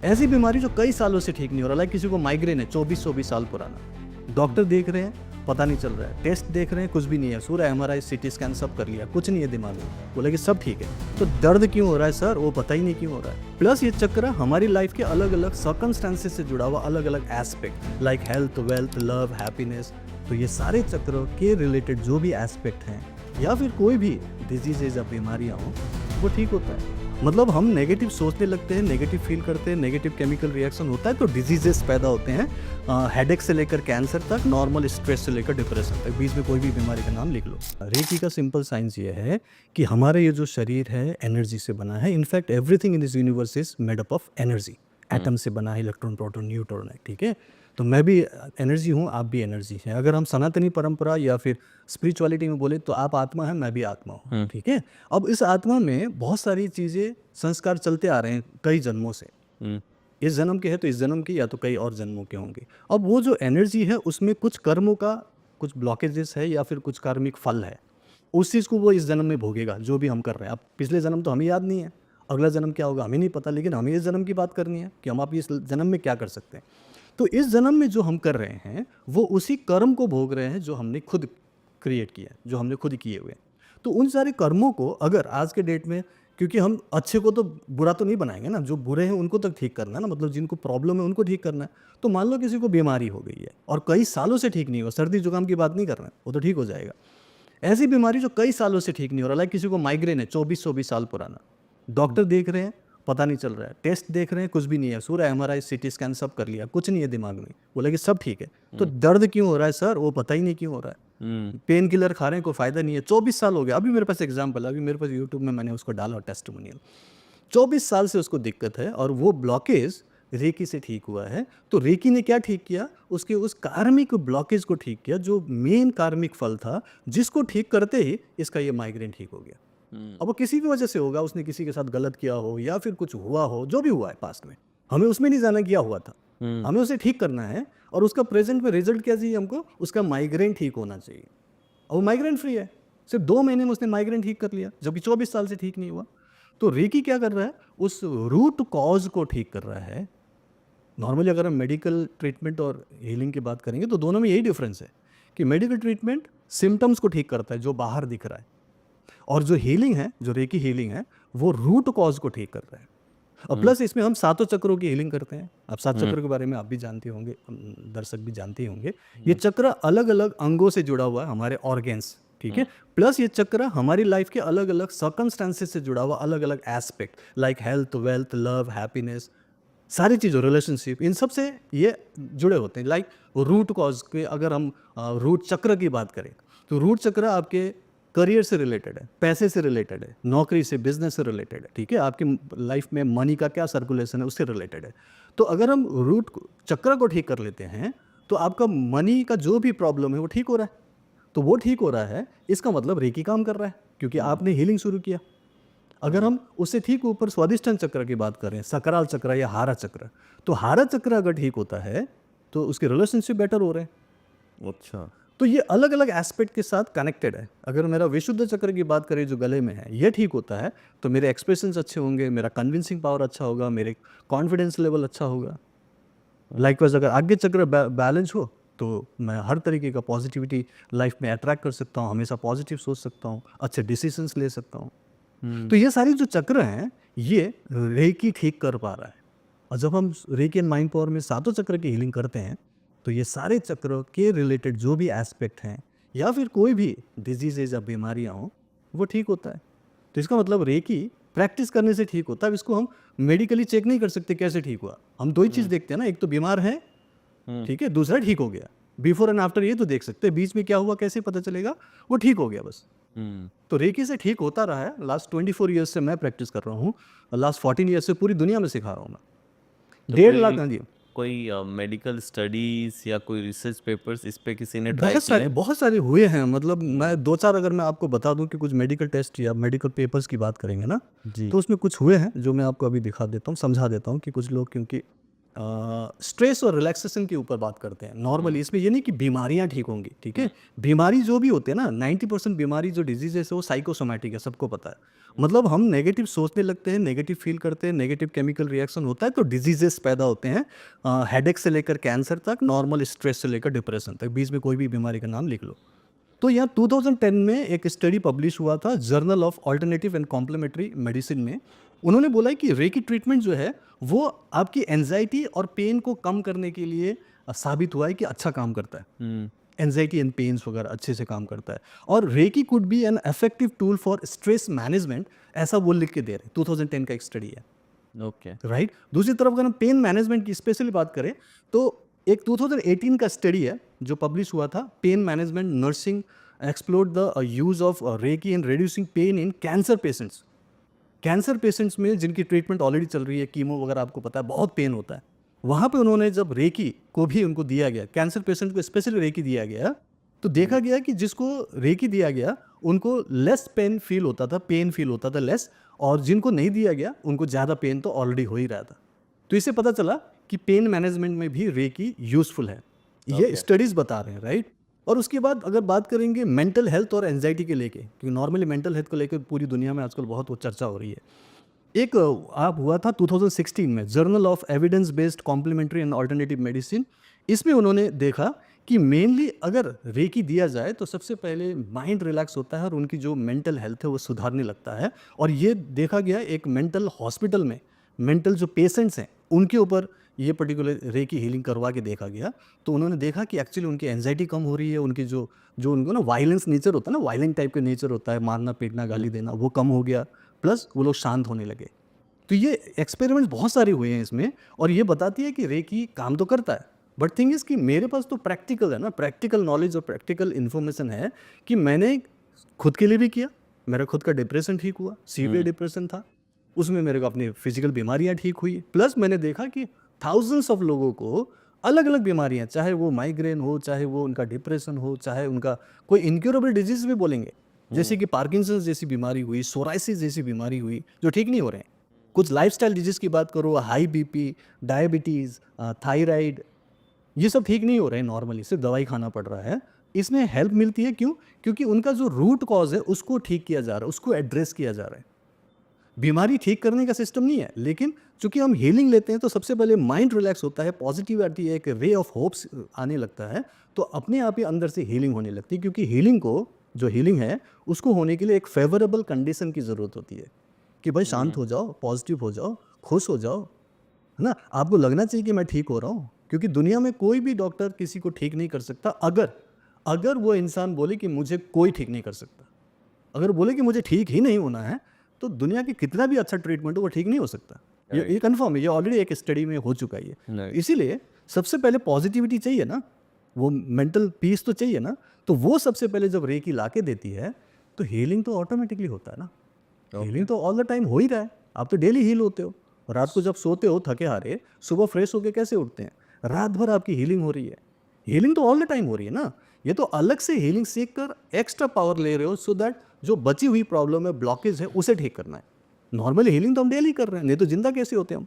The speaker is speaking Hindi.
ऐसी बीमारी जो कई सालों से ठीक नहीं हो रहा, लाइक किसी को माइग्रेन है 24-24 साल पुराना, डॉक्टर देख रहे हैं पता नहीं चल रहा है, टेस्ट देख रहे हैं कुछ भी नहीं है, सूरा एमआरआई सीटी स्कैन सब कर लिया, कुछ नहीं है दिमाग में, बोले कि सब ठीक है। तो दर्द क्यों हो रहा है सर, वो पता ही नहीं क्यों हो रहा है। प्लस ये चक्र हमारी लाइफ के अलग अलग सर्कमस्टांसेस से जुड़ा हुआ अलग अलग aspect, like health, wealth, love, happiness, तो ये सारे चक्रों के रिलेटेड जो भी एस्पेक्ट हैं या फिर कोई भी डिजीजेज या बीमारियाँ हों वो ठीक होता है। मतलब हम नेगेटिव सोचने लगते हैं, नेगेटिव फील करते हैं, नेगेटिव केमिकल रिएक्शन होता है तो डिजीजेस पैदा होते हैं, हेडेक से लेकर कैंसर तक, नॉर्मल स्ट्रेस से लेकर डिप्रेशन तक, बीच में कोई भी बीमारी का नाम लिख लो। रेकी का सिंपल साइंस ये है कि हमारे ये जो शरीर है एनर्जी से बना है। In fact everything in this universe is made up of energy, atom से बना है, इलेक्ट्रॉन, प्रोटॉन, न्यूट्रॉन है, ठीक है। तो मैं भी एनर्जी हूँ, आप भी एनर्जी हैं। अगर हम सनातनी परंपरा या फिर स्पिरिचुअलिटी में बोले तो आप आत्मा है, मैं भी आत्मा हूँ, ठीक है। अब इस आत्मा में बहुत सारी चीज़ें, संस्कार चलते आ रहे हैं कई जन्मों से। इस जन्म के हैं तो इस जन्म की, या तो कई और जन्मों के होंगे। अब वो जो एनर्जी है उसमें कुछ कर्मों का कुछ ब्लॉकेजेस है या फिर कुछ कार्मिक फल है, उस चीज़ को वो इस जन्म में भोगेगा जो भी हम कर रहे हैं। अब पिछले जन्म तो हमें याद नहीं है, अगला जन्म क्या होगा हमें नहीं पता, लेकिन हमें इस जन्म की बात करनी है कि हम आप इस जन्म में क्या कर सकते हैं। तो इस जन्म में जो हम कर रहे हैं वो उसी कर्म को भोग रहे हैं जो हमने खुद क्रिएट किया है, जो हमने खुद किए हुए हैं। तो उन सारे कर्मों को अगर आज के डेट में, क्योंकि हम अच्छे को तो बुरा तो नहीं बनाएंगे ना, जो बुरे हैं उनको तक ठीक करना है ना, मतलब जिनको प्रॉब्लम है उनको ठीक करना है। तो मान लो किसी को बीमारी हो गई है और कई सालों से ठीक नहीं हुआ, सर्दी जुकाम की बात नहीं कर रहे हैं, वो तो ठीक हो जाएगा। ऐसी बीमारी जो कई सालों से ठीक नहीं हो रहा, लाइक किसी को माइग्रेन है 24-24 साल पुराना, डॉक्टर देख रहे हैं पता नहीं चल रहा है, टेस्ट देख रहे हैं कुछ भी नहीं है, सूरा एमआरआई सीटी स्कैन सब कर लिया, कुछ नहीं है दिमाग में, बोले कि सब ठीक है। तो दर्द क्यों हो रहा है सर, वो पता ही नहीं क्यों हो रहा है। पेन किलर खा रहे हैं कोई फायदा नहीं है, 24 साल हो गया। अभी मेरे पास एग्जाम्पल, अभी मेरे पास यूट्यूब में मैंने उसको डाला टेस्टिमोनियल, 24 साल से उसको दिक्कत है और वो ब्लॉकेज रेकी से ठीक हुआ है। तो रेकी ने क्या ठीक किया, उसके उस कार्मिक ब्लॉकेज को ठीक किया, जो मेन कार्मिक फल था, जिसको ठीक करते ही इसका ये माइग्रेन ठीक हो गया। अब वो किसी भी वजह से होगा, उसने किसी के साथ गलत किया हो या फिर कुछ हुआ हो, जो भी हुआ है पास्ट में, हमें उसमें नहीं जाना क्या हुआ था, हमें उसे ठीक करना है। और उसका प्रेजेंट में रिजल्ट क्या चाहिए हमको, उसका माइग्रेन ठीक होना चाहिए। और वो माइग्रेन फ्री है, सिर्फ 2 महीने में उसने माइग्रेन ठीक कर लिया, जबकि 24 साल से ठीक नहीं हुआ। तो रेकी क्या कर रहा है, उस रूट कॉज को ठीक कर रहा है। नॉर्मली अगर हम मेडिकल ट्रीटमेंट और हीलिंग की बात करेंगे तो दोनों में यही डिफरेंस है कि मेडिकल ट्रीटमेंट सिम्टम्स को ठीक करता है जो बाहर दिख रहा है, और जो हीलिंग है, जो रेकी हीलिंग है, वो रूट कॉज को ठीक कर रहा है। और प्लस इसमें हम 7 चक्रों की हीलिंग करते हैं। अब 7 चक्रों के बारे में आप भी जानते होंगे, दर्शक भी जानते होंगे। ये चक्र अलग अलग अंगों से जुड़ा हुआ है, हमारे ऑर्गेन्स, ठीक है। प्लस ये चक्र हमारी लाइफ के अलग अलग सर्कमस्टांसेस से जुड़ा हुआ अलग अलग aspect, like health, wealth, love, happiness, सारी चीज़ों, रिलेशनशिप, इन सब से ये जुड़े होते हैं। लाइक रूट कॉज के अगर हम रूट चक्र की बात करें तो रूट चक्र आपके करियर से रिलेटेड है, पैसे से रिलेटेड है, नौकरी से, बिजनेस से रिलेटेड है, ठीक है। आपकी लाइफ में मनी का क्या सर्कुलेशन है उससे रिलेटेड है। तो अगर हम रूट चक्र को ठीक कर लेते हैं तो आपका मनी का जो भी प्रॉब्लम है वो ठीक हो रहा है। तो वो ठीक हो रहा है, इसका मतलब रेकी काम कर रहा है, क्योंकि आपने हीलिंग शुरू किया। अगर हम उससे ठीक ऊपर स्वादिष्टान चक्र की बात करें, सकराल चक्र या हारा चक्र, तो हारा चक्र अगर ठीक होता है तो उसके रिलेशनशिप बेटर हो रहे हैं। अच्छा, तो ये अलग अलग एस्पेक्ट के साथ कनेक्टेड है। अगर मेरा विशुद्ध चक्र की बात करें जो गले में है, ये ठीक होता है तो मेरे एक्सप्रेशंस अच्छे होंगे, मेरा कन्विंसिंग पावर अच्छा होगा, मेरे कॉन्फिडेंस लेवल अच्छा होगा। लाइकवाइज अगर आगे चक्र बैलेंस हो तो मैं हर तरीके का पॉजिटिविटी लाइफ में अट्रैक्ट कर सकता हूँ, हमेशा पॉजिटिव सोच सकता हूँ, अच्छे डिसीजंस ले सकता हूँ। तो ये सारी जो चक्र हैं ये रेकी ठीक कर पा रहा है। और जब हम रेकी एंड माइंड पावर में 7 चक्र की हीलिंग करते हैं तो ये सारे चक्र के रिलेटेड जो भी एस्पेक्ट हैं या फिर कोई भी डिजीजेज या बीमारियां हों वो ठीक होता है। तो इसका मतलब रेकी प्रैक्टिस करने से ठीक होता है। अब इसको हम मेडिकली चेक नहीं कर सकते कैसे ठीक हुआ, हम 2 ही चीज़ देखते हैं ना, एक तो बीमार है, ठीक है, दूसरा ठीक हो गया। बिफोर एंड आफ्टर ये तो देख सकते हैं, बीच में क्या हुआ कैसे पता चलेगा, वो ठीक हो गया बस। तो रेकी से ठीक होता रहा है। लास्ट 24 ईयर्स से मैं प्रैक्टिस कर रहा हूँ, लास्ट 14 ईयर्स से पूरी दुनिया में सिखा रहा हूँ मैं। तो 1.5 लाख, हाँ जी, कोई मेडिकल स्टडीज या कोई रिसर्च पेपर्स इस पे किसी ने ट्राई बहुत सारे हुए हैं। मतलब मैं 2-4 अगर मैं आपको बता दूं कि कुछ मेडिकल टेस्ट या मेडिकल पेपर्स की बात करेंगे ना, जी। तो उसमें कुछ हुए हैं जो मैं आपको अभी दिखा देता हूँ, समझा देता हूँ कि कुछ लोग, क्योंकि स्ट्रेस और रिलैक्सेशन के ऊपर बात करते हैं नॉर्मली। इसमें ये नहीं कि बीमारियां ठीक होंगी, ठीक है। बीमारी जो भी होते हैं ना, 90% बीमारी जो डिजीजेस है वो साइकोसोमैटिक है, सबको पता है। मतलब हम नेगेटिव सोचने लगते हैं, नेगेटिव फील करते हैं, नेगेटिव केमिकल रिएक्शन होता है तो डिजीजेस पैदा होते हैं। हेडेक से लेकर कैंसर तक, नॉर्मल स्ट्रेस से लेकर डिप्रेशन तक, बीच में कोई भी बीमारी का नाम लिख लो। तो यहाँ 2010 में एक स्टडी पब्लिश हुआ था journal of alternative and complementary medicine में। उन्होंने बोला है कि रेकी ट्रीटमेंट जो है वो आपकी एंजाइटी और पेन को कम करने के लिए साबित हुआ है कि अच्छा काम करता है। एंजाइटी एंड पेन्स वगैरह अच्छे से काम करता है। और reiki could be an effective tool for stress management, ऐसा वो लिख के दे रहे हैं। 2010 का एक स्टडी है, ओके। राइट। दूसरी तरफ अगर हम पेन मैनेजमेंट की स्पेशली बात करें तो एक 2018 का स्टडी है जो पब्लिश हुआ था, pain management nursing explored the use of reiki in reducing pain in cancer patients. Cancer patients में जिनकी ट्रीटमेंट ऑलरेडी चल रही है, कीमो वगैरह, आपको पता है बहुत पेन होता है, वहाँ पे उन्होंने जब रेकी को भी उनको दिया गया, कैंसर पेशेंट को स्पेशली रेकी दिया गया, तो देखा गया कि जिसको रेकी दिया गया उनको लेस पेन फील होता था लेस, और जिनको नहीं दिया गया उनको ज़्यादा पेन तो ऑलरेडी हो ही रहा था। तो इससे पता चला कि पेन मैनेजमेंट में भी रेकी यूजफुल है, ये स्टडीज़ बता रहे हैं, राइट। और उसके बाद अगर बात करेंगे मेंटल हेल्थ और एंजाइटी के लेके, क्योंकि नॉर्मली मेंटल हेल्थ को लेकर पूरी दुनिया में आजकल बहुत वो चर्चा हो रही है। एक आप हुआ था 2016 में, journal of evidence based complementary and alternative medicine. इसमें उन्होंने देखा कि मेनली अगर रेकी दिया जाए तो सबसे पहले माइंड रिलैक्स होता है और उनकी जो मेंटल हेल्थ है वो सुधारने लगता है। और ये देखा गया एक मेंटल हॉस्पिटल में, मेंटल जो पेशेंट्स हैं उनके ऊपर ये पर्टिकुलर रेकी हीलिंग करवा के देखा गया। तो उन्होंने देखा कि एक्चुअली उनकी एंजाइटी कम हो रही है, उनकी जो उनको ना वायलेंस नेचर होता है ना, वायलेंट टाइप का नेचर होता है, मारना पीटना गाली देना, वो कम हो गया, प्लस वो लोग शांत होने लगे। तो ये एक्सपेरिमेंट्स बहुत सारे हुए हैं इसमें, और ये बताती है कि रेकी काम तो करता है। बट थिंग इज़ कि मेरे पास तो प्रैक्टिकल है ना, प्रैक्टिकल नॉलेज और प्रैक्टिकल इन्फॉर्मेशन है कि मैंने खुद के लिए भी किया, मेरा खुद का डिप्रेशन ठीक हुआ, सीवियर डिप्रेशन था, उसमें मेरे को अपनी फिजिकल बीमारियां ठीक हुई, प्लस मैंने देखा कि थाउजेंड्स ऑफ लोगों को अलग अलग बीमारियां, चाहे वो माइग्रेन हो, चाहे वो उनका डिप्रेशन हो, चाहे उनका कोई इनक्योरेबल डिजीज भी बोलेंगे, जैसे कि पार्किंसंस जैसी बीमारी हुई, सोराइसिस जैसी बीमारी हुई, जो ठीक नहीं हो रहे हैं। कुछ लाइफस्टाइल डिजीज की बात करो, हाई बीपी, डायबिटीज़, थायराइड, ये सब ठीक नहीं हो रहे हैं नॉर्मली, सिर्फ दवाई खाना पड़ रहा है। इसमें हेल्प मिलती है, क्यों? क्योंकि उनका जो रूट कॉज है उसको ठीक किया जा रहा है, उसको एड्रेस किया जा रहा है। बीमारी ठीक करने का सिस्टम नहीं है, लेकिन चूंकि हम हीलिंग लेते हैं तो सबसे पहले माइंड रिलैक्स होता है, पॉजिटिव आती है, एक रे ऑफ होप्स आने लगता है, तो अपने आप ही अंदर से हीलिंग होने लगती है। क्योंकि हीलिंग को, जो हीलिंग है उसको होने के लिए एक फेवरेबल कंडीशन की ज़रूरत होती है कि भाई शांत हो जाओ, पॉजिटिव हो जाओ, खुश हो जाओ, है ना। आपको लगना चाहिए कि मैं ठीक हो रहा हूँ, क्योंकि दुनिया में कोई भी डॉक्टर किसी को ठीक नहीं कर सकता। अगर वो इंसान बोले कि मुझे कोई ठीक नहीं कर सकता, अगर बोले कि मुझे ठीक ही नहीं होना है, तो दुनिया की कितना भी अच्छा ट्रीटमेंट हो वो ठीक नहीं हो सकता। ये कंफर्म है, ये ऑलरेडी एक स्टडी में हो चुका है ये। इसीलिए सबसे पहले पॉजिटिविटी चाहिए ना, वो मेंटल पीस तो चाहिए ना, तो वो सबसे पहले जब रेकी ला के देती है तो हीलिंग तो ऑटोमेटिकली होता है ना। हीलिंग तो ऑल द टाइम हो ही रहा है, आप तो डेली हील होते हो। रात को जब सोते हो थके हारे, सुबह फ्रेश होके कैसे उठते हैं? रात भर आपकी हीलिंग हो रही है, हीलिंग तो ऑल द टाइम हो रही है ना। ये तो अलग से हीलिंग सीख कर एक्स्ट्रा पावर ले रहे हो, सो दैट जो बची हुई प्रॉब्लम है, ब्लॉकेज है, उसे ठीक करना है। नॉर्मली हीलिंग तो हम डेली कर रहे हैं, नहीं तो जिंदा कैसे होते हम?